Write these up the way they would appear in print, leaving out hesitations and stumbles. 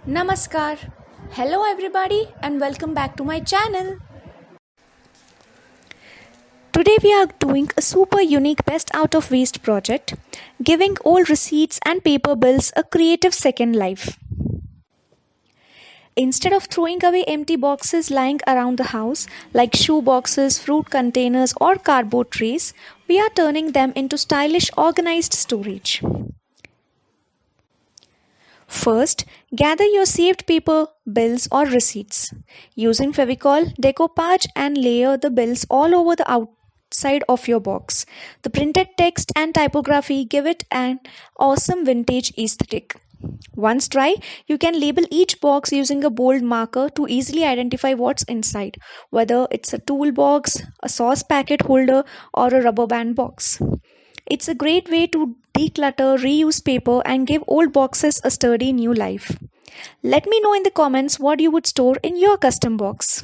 Namaskar. Hello everybody and welcome back to my channel. Today we are doing a super unique best out of waste project, giving old receipts and paper bills a creative second life. Instead of throwing away empty boxes lying around the house like shoe boxes, fruit containers or cardboard trays, we are turning them into stylish organized storage. First, gather your saved paper, bills or receipts. Using Fevicol, Decoupage and layer the bills all over the outside of your box. The printed text and typography give it an awesome vintage aesthetic. Once dry, you can label each box using a bold marker to easily identify what's inside, whether it's a toolbox, a sauce packet holder, or a rubber band box. It's a great way to declutter, reuse paper, and give old boxes a sturdy new life. Let me know in the comments what you would store in your custom box.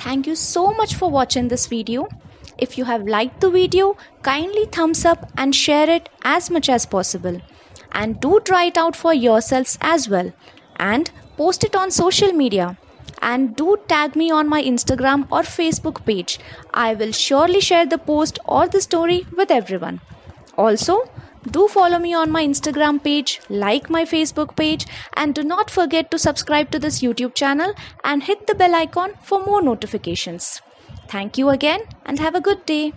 Thank you so much for watching this video. If you have liked the video, kindly thumbs up and share it as much as possible. And do try it out for yourselves as well. And post it on social media. And do tag me on my Instagram or Facebook page. I will surely share the post or the story with everyone. Also, do follow me on my Instagram page, like my Facebook page, and do not forget to subscribe to this YouTube channel and hit the bell icon for more notifications. Thank you again and have a good day.